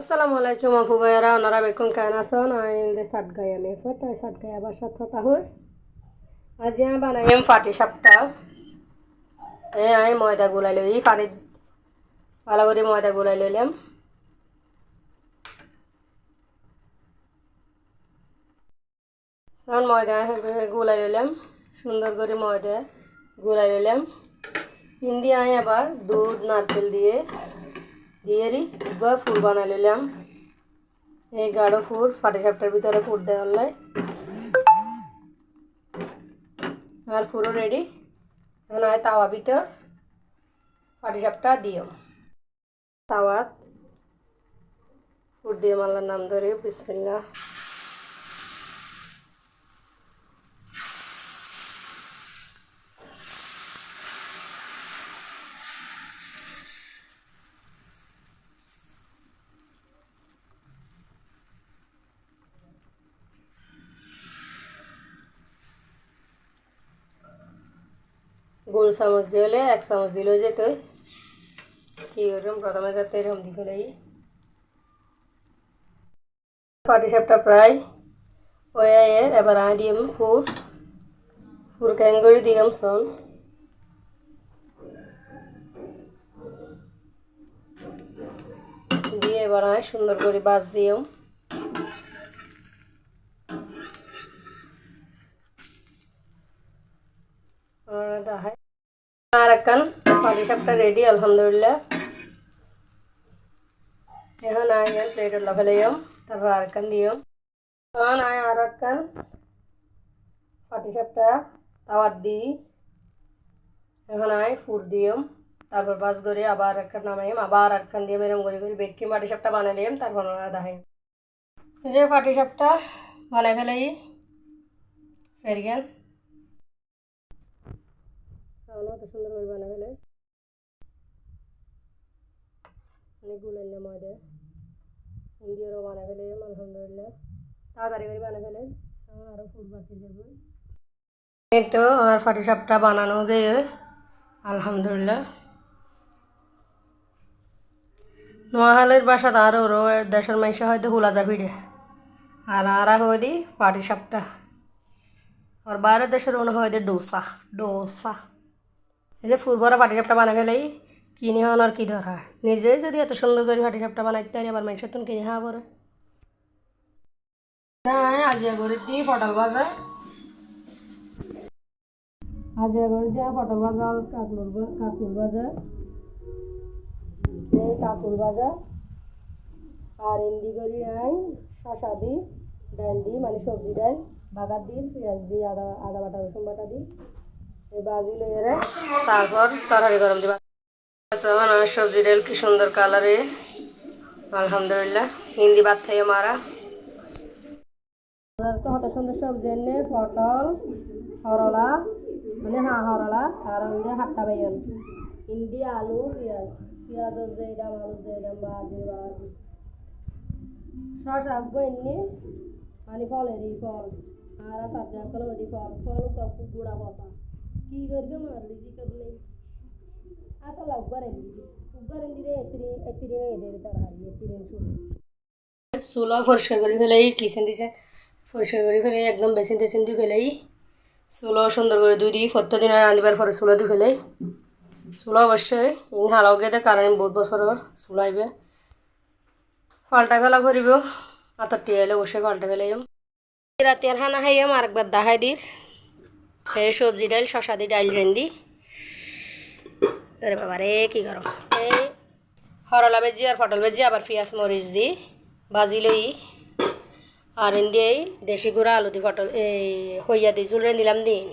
আসসালামু আলাইকুম আপু ভাইয়ারা ওনারা বেকুন কেন আছেন আইন্দে সাত গায়া মে ফটো সাত গায়া বাসাত কথা হই আজ আমি বানাইম ফাটি সাপটা আই ময়দা গুলাই লই ফাড়ি ভালো করে ময়দা গুলাই লইলাম এখন ময়দা গুলাই লইলাম সুন্দর করে ময়দা গুলাই লইলাম দিয়ে আই আবার দুধ নারকেল দিয়ে দিয়েরি বা ফুল বানাই লইলাম এই গাঢ় ফুল ফাটি সাপটার ভিতরে ফুল দেওয়া হয় আর পুরো রেডি এখন আয় তাওয়া ভিতর ফাটি সাপটা দিও তাওয়া ফুল দিয়ে আল্লাহর নাম ধরে বিসমিল্লাহ গোল চামচ দিয়ে এক চামচ দিলেও যেত কি করলাম প্রথমে যাতে এরকম দিয়ে ফেলাই ফাটি সাপটা প্রায় হয়ে এবার আই দিম ফুর ক্যাং করে দিলাম সন দিয়ে এবার আয় সুন্দর করে বাজ দিও আর একখান ফাটি সাপটা রেডি আলহামদুলিল্লাহ এখন আয় প্লেট ফেলাইম তারপর আর একখান দিও তখন আয় আর একখান ফাটি সাপটা তাওয়ার দিই এখন আয় ফুর দিও তারপর বাস করে আবার একখান নামাইম আবার একখান দিয়ে এরকম করে করে বেটকি ফাটি সাপটা বানাইলাম তারপর দেখাই যে ফাটি সাপটা বানাই ফেলাই সেরিয়াল অত সুন্দর করে বানা ফেলে অনেকগুলো ময়দা ইন্ডিয়ারও বানা ফেলে আলহামদুলিল্লাহ তাড়াতাড়ি করে বানা ফেলে আরও ফুল বাঁচিয়ে যাবে এই তো আমার ফাটি সাপটা বানানো গিয়ে আলহামদুলিল্লাহ নোয়াখালীর বাসাত আরও দেশের মানুষ হয়তো হুলাজা ভিড়ে আর আরা হয়ে দিই ফাটি সাপটা আর বাইরের দেশের মনে হয় ডোসা ডোসা এই যে ফুরবরা ফাটি সাপটা বানাই ফেলাই কিনে হন আর কি দরকার নিজেই যদি এত সুন্দর করে ফাটি সাপটা বানাইতে পারি আবার মানুষের তুমি কিনে খাওয়া পরে আজিয়া করে দিই পটল ভাজা আজিয়া করে দিয়ে পটল ভাজা কাকুর ভাজা এই কাকুর ভাজা আর ইন্দি করি আই শশা দিই ডাল দিই মানে সবজি ডাল বাগার দিই পেঁয়াজ দিই আদা বাটা রসুন বাটা দিই এই বাজি লইয়ে তারপর তরকারি গরম দিবা সবজি ডাল কি সুন্দর কালারে আলহামদুলিল্লাহ হিন্দি ভাত খাইয়ে মারা তো কত সুন্দর সবজি এনে পটল হরলা মানে হরলা আর হাট্টা বাইন হিন্দি আলু পেঁয়াজ যেদাম আলু যেদাম বাজি শশা এমনি মানে ফলেরই ফল আর সাবজা কলরি ফল গুড়া বসা কি করবে মারলি জি কব নেই আসলে উব্বার রে এতিরে এদের তরকারি এতিরে সুলা পরিষ্কার করে ফেলাই কিচেন দিছে পরিষ্কার করে ফেলাই একদম বেসিন টেসিন দিয়ে ফেলাই সুলো সুন্দর করে দুই দিই প্রত্যেকদিন রাঁধিবার পরে সুলো দিয়ে ফেলাই সুলো অবশ্যই হালাও গেতে কারণ বহুত বছর সুলাইবে পাল্টা ফেলা করিব আতর টিয়াইলে অবশ্যই পাল্টা ফেলাইম রাতে আর খানা খাইয়াম আর একবার দাহাই দিই এই সবজি ডাল শশা দি ডাল রেন্দি আরে বাবা রে কি করো এই হরলা ভেজি আর পটল ভেজি আবার পেঁয়াজ মরিচ দি ভাজি লই আর এন দিয়ে দেশি গুঁড়া আলু দি পটল এই হইয়া দি চুল দিলাম দিন